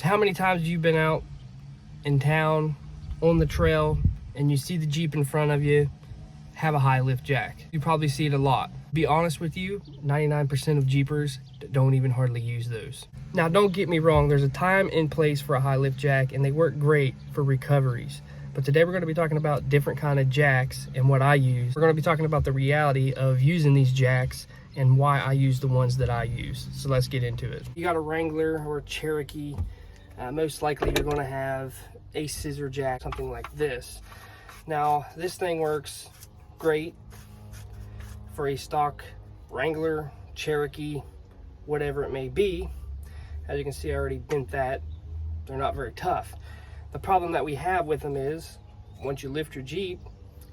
So how many times have you been out in town on the trail and you see the Jeep in front of you have a high lift jack? You probably see it a lot. Be honest with you, 99% of Jeepers don't even hardly use those. Now, don't get me wrong, there's a time and place for a high lift jack and they work great for recoveries. But today we're going to be talking about different kind of jacks and what I use. We're going to be talking about the reality of using these jacks and why I use the ones that I use. So let's get into it. You got a Wrangler or a Cherokee, most likely you're going to have a scissor jack, something like this. Now, this thing works great for a stock Wrangler, Cherokee, whatever it may be. As you can see, I already bent that. They're not very tough. The problem that we have with them is once you lift your Jeep,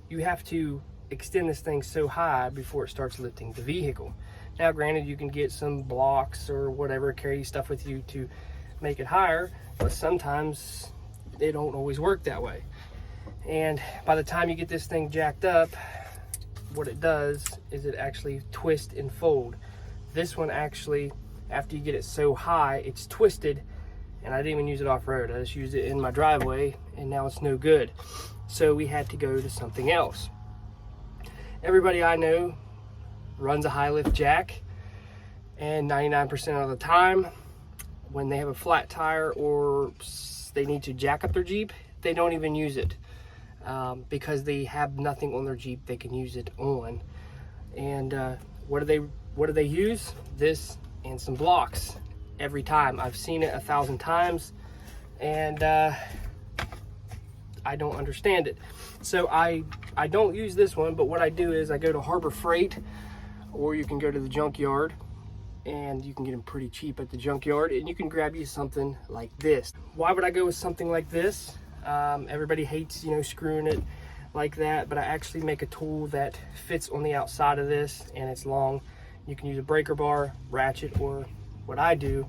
you have to extend this thing so high before it starts lifting the vehicle. Now, granted, you can get some blocks or whatever, carry stuff with you to make it higher, but sometimes they don't always work that way. And by the time you get this thing jacked up, what it does is it actually twist and fold. This one actually, after you get it so high, it's twisted, and I didn't even use it off-road. I just used it in my driveway, and now it's no good. So we had to go to something else. Everybody I know runs a high lift jack, and 99% of the time, when they have a flat tire or they need to jack up their Jeep, they don't even use it. Because they have nothing on their Jeep they can use it on. And what do they use? This and some blocks every time. I've seen it 1,000 times, and I don't understand it. So I don't use this one, but what I do is I go to Harbor Freight, or you can go to the junkyard, and you can get them pretty cheap at the junkyard, and you can grab you something like this. Why would I go with something like this? Everybody hates, screwing it like that, but I actually make a tool that fits on the outside of this, and it's long. You can use a breaker bar, ratchet, or what I do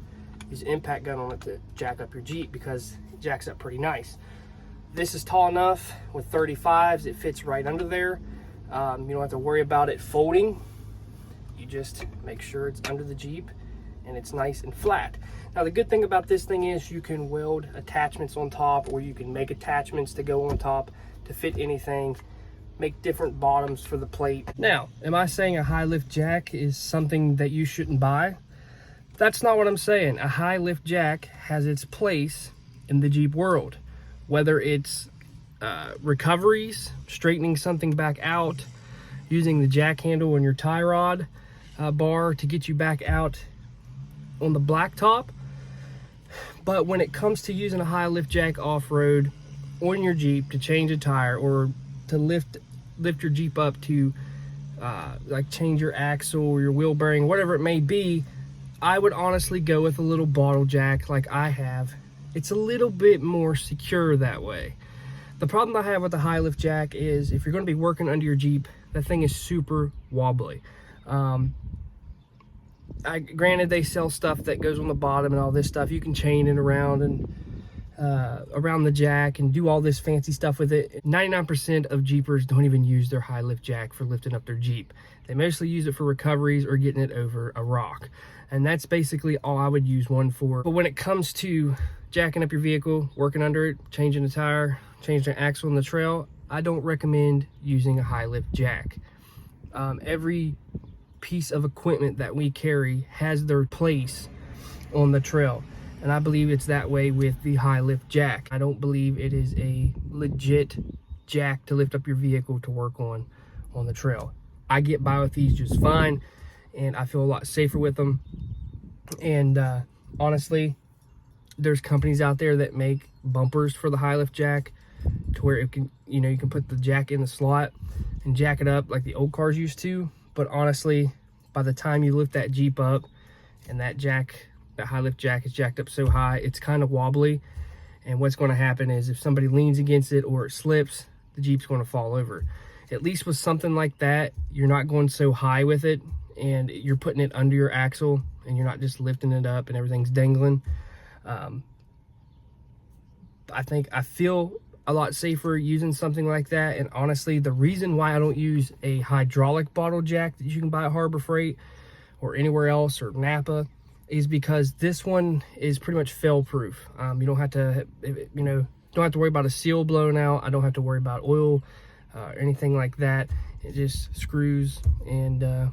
is impact gun on it to jack up your Jeep, because it jacks up pretty nice. This is tall enough with 35s, it fits right under there. You don't have to worry about it folding. You just make sure it's under the Jeep and it's nice and flat. Now, the good thing about this thing is you can weld attachments on top, or you can make attachments to go on top to fit anything, make different bottoms for the plate. Now, am I saying a high lift jack is something that you shouldn't buy? That's not what I'm saying. A high lift jack has its place in the Jeep world, whether it's recoveries, straightening something back out, using the jack handle on your tie rod bar to get you back out on the blacktop. But when it comes to using a high lift jack off-road on your Jeep to change a tire, or to lift your Jeep up to like change your axle or your wheel bearing, whatever it may be, I would honestly go with a little bottle jack like I have. It's a little bit more secure that way. The problem I have with the high lift jack is if you're going to be working under your Jeep, that thing is super wobbly. Granted, they sell stuff that goes on the bottom and all this stuff. You can chain it around and around the jack and do all this fancy stuff with it. 99% of Jeepers don't even use their high lift jack for lifting up their Jeep. They mostly use it for recoveries or getting it over a rock. And that's basically all I would use one for. But when it comes to jacking up your vehicle, working under it, changing the tire, changing the axle on the trail, I don't recommend using a high lift jack. Every piece of equipment that we carry has their place on the trail, and I believe it's that way with the high lift jack. I don't believe it is a legit jack to lift up your vehicle to work on the trail. I get by with these just fine, and I feel a lot safer with them. And honestly, there's companies out there that make bumpers for the high lift jack to where it can, you can put the jack in the slot and jack it up like the old cars used to. But honestly, by the time you lift that Jeep up and that high lift jack is jacked up so high, it's kind of wobbly. And what's going to happen is if somebody leans against it or it slips, the Jeep's going to fall over. At least with something like that, you're not going so high with it, and you're putting it under your axle, and you're not just lifting it up and everything's dangling. I feel a lot safer using something like that. And honestly, the reason why I don't use a hydraulic bottle jack that you can buy at Harbor Freight or anywhere else, or Napa, is because this one is pretty much fail proof. You don't have to, don't have to worry about a seal blowing out. I don't have to worry about oil or anything like that. It just screws, and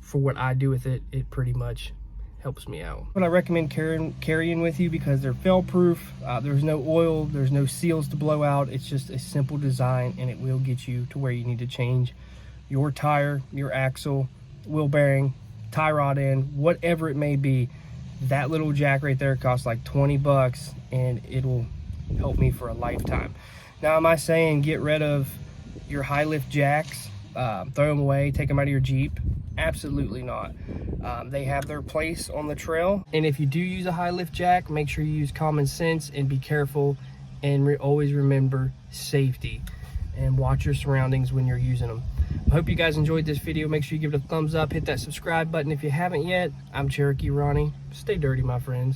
for what I do with it, it pretty much helps me out. But I recommend carrying with you because they're fail proof. There's no oil, there's no seals to blow out. It's just a simple design, and it will get you to where you need to change your tire, your axle, wheel bearing, tie rod end, whatever it may be. That little jack right there costs like 20 bucks, and it'll help me for a lifetime. Now, am I saying get rid of your HiLift jacks, throw them away, take them out of your Jeep? Absolutely not. They have their place on the trail, and if you do use a HiLift jack, make sure you use common sense and be careful, and always remember safety, and watch your surroundings when you're using them. I hope you guys enjoyed this video. Make sure you give it a thumbs up, hit that subscribe button if you haven't yet. I'm Cherokee Ronnie. Stay dirty, my friends.